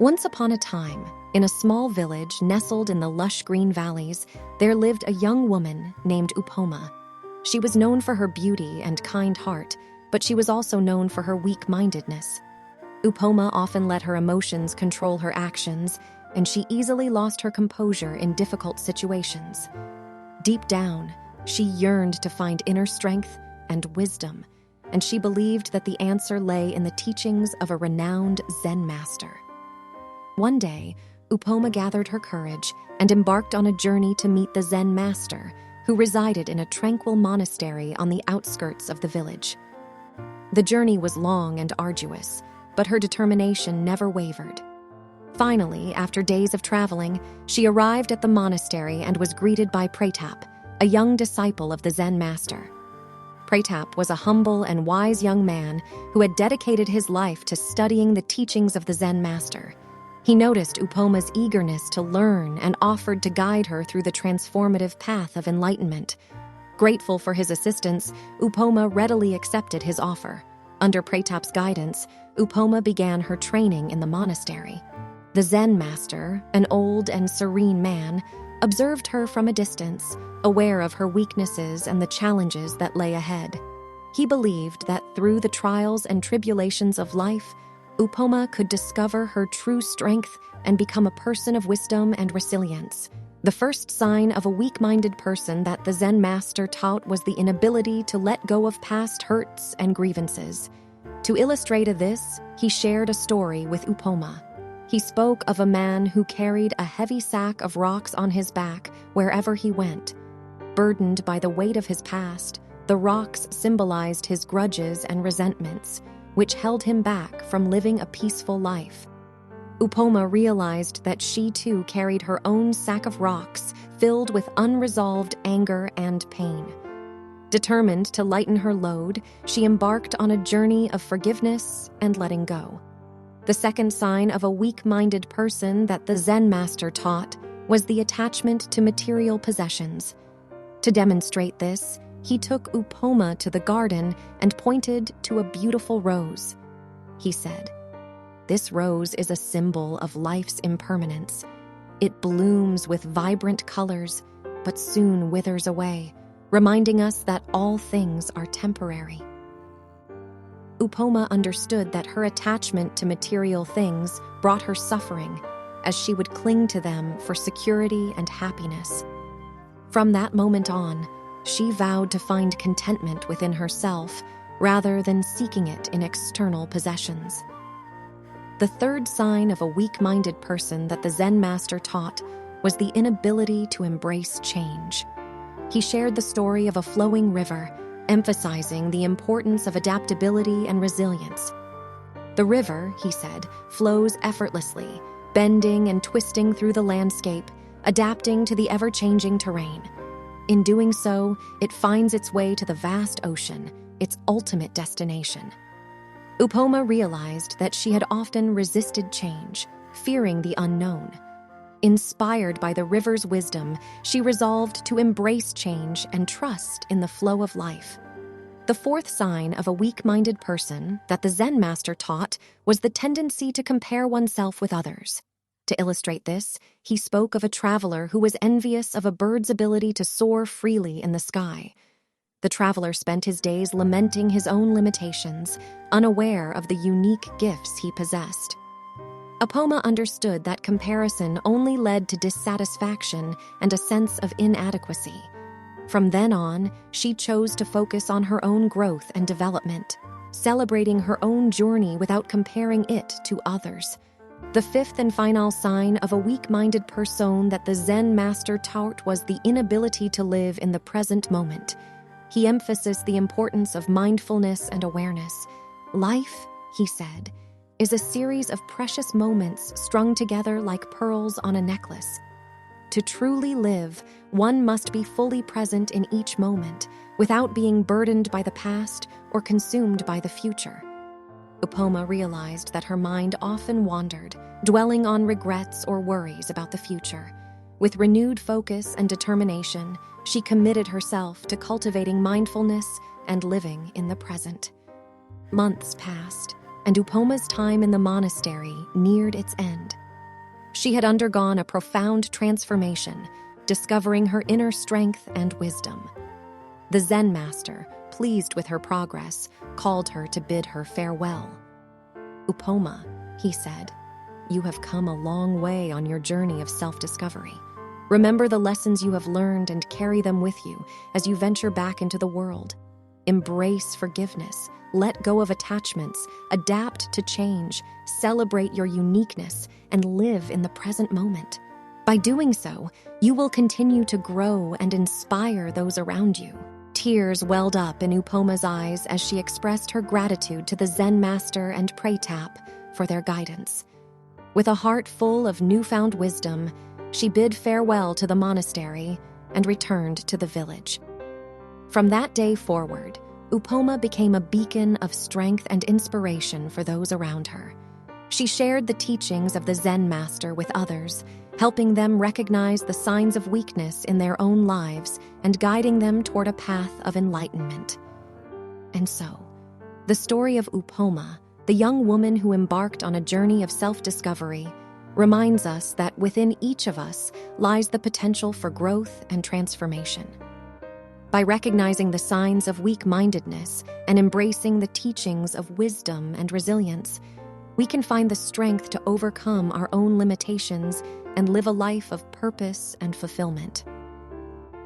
Once upon a time, in a small village nestled in the lush green valleys, there lived a young woman named Upoma. She was known for her beauty and kind heart, but she was also known for her weak-mindedness. Upoma often let her emotions control her actions, and she easily lost her composure in difficult situations. Deep down, she yearned to find inner strength and wisdom, and she believed that the answer lay in the teachings of a renowned Zen Master. One day, Upoma gathered her courage and embarked on a journey to meet the Zen Master, who resided in a tranquil monastery on the outskirts of the village. The journey was long and arduous, but her determination never wavered. Finally, after days of traveling, she arrived at the monastery and was greeted by Pratap, a young disciple of the Zen Master. Pratap was a humble and wise young man who had dedicated his life to studying the teachings of the Zen Master. He noticed Upoma's eagerness to learn and offered to guide her through the transformative path of enlightenment. Grateful for his assistance, Upoma readily accepted his offer. Under Pratap's guidance, Upoma began her training in the monastery. The Zen Master, an old and serene man, observed her from a distance, aware of her weaknesses and the challenges that lay ahead. He believed that through the trials and tribulations of life, Upoma could discover her true strength and become a person of wisdom and resilience. The first sign of a weak-minded person that the Zen Master taught was the inability to let go of past hurts and grievances. To illustrate this, he shared a story with Upoma. He spoke of a man who carried a heavy sack of rocks on his back wherever he went. Burdened by the weight of his past, the rocks symbolized his grudges and resentments, which held him back from living a peaceful life. Upoma realized that she too carried her own sack of rocks filled with unresolved anger and pain. Determined to lighten her load, she embarked on a journey of forgiveness and letting go. The second sign of a weak-minded person that the Zen Master taught was the attachment to material possessions. To demonstrate this, he took Upoma to the garden and pointed to a beautiful rose. He said, "This rose is a symbol of life's impermanence. It blooms with vibrant colors, but soon withers away, reminding us that all things are temporary." Upoma understood that her attachment to material things brought her suffering, as she would cling to them for security and happiness. From that moment on, she vowed to find contentment within herself rather than seeking it in external possessions. The third sign of a weak-minded person that the Zen Master taught was the inability to embrace change. He shared the story of a flowing river, emphasizing the importance of adaptability and resilience. The river, he said, flows effortlessly, bending and twisting through the landscape, adapting to the ever-changing terrain. In doing so, it finds its way to the vast ocean, its ultimate destination. Upoma realized that she had often resisted change, fearing the unknown. Inspired by the river's wisdom, she resolved to embrace change and trust in the flow of life. The fourth sign of a weak-minded person that the Zen Master taught was the tendency to compare oneself with others. To illustrate this, he spoke of a traveler who was envious of a bird's ability to soar freely in the sky. The traveler spent his days lamenting his own limitations, unaware of the unique gifts he possessed. Upoma understood that comparison only led to dissatisfaction and a sense of inadequacy. From then on, she chose to focus on her own growth and development, celebrating her own journey without comparing it to others. The fifth and final sign of a weak-minded person that the Zen Master taught was the inability to live in the present moment. He emphasized the importance of mindfulness and awareness. Life, he said, is a series of precious moments strung together like pearls on a necklace. To truly live, one must be fully present in each moment, without being burdened by the past or consumed by the future. Upoma realized that her mind often wandered, dwelling on regrets or worries about the future. With renewed focus and determination, she committed herself to cultivating mindfulness and living in the present. Months passed, and Upoma's time in the monastery neared its end. She had undergone a profound transformation, discovering her inner strength and wisdom. The Zen Master, pleased with her progress, called her to bid her farewell. "Upoma," he said, "you have come a long way on your journey of self-discovery. Remember the lessons you have learned and carry them with you as you venture back into the world. Embrace forgiveness, let go of attachments, adapt to change, celebrate your uniqueness, and live in the present moment. By doing so, you will continue to grow and inspire those around you." Tears welled up in Upoma's eyes as she expressed her gratitude to the Zen Master and Praytap for their guidance. With a heart full of newfound wisdom, she bid farewell to the monastery and returned to the village. From that day forward, Upoma became a beacon of strength and inspiration for those around her. She shared the teachings of the Zen Master with others, helping them recognize the signs of weakness in their own lives and guiding them toward a path of enlightenment. And so, the story of Upoma, the young woman who embarked on a journey of self-discovery, reminds us that within each of us lies the potential for growth and transformation. By recognizing the signs of weak-mindedness and embracing the teachings of wisdom and resilience, we can find the strength to overcome our own limitations and live a life of purpose and fulfillment.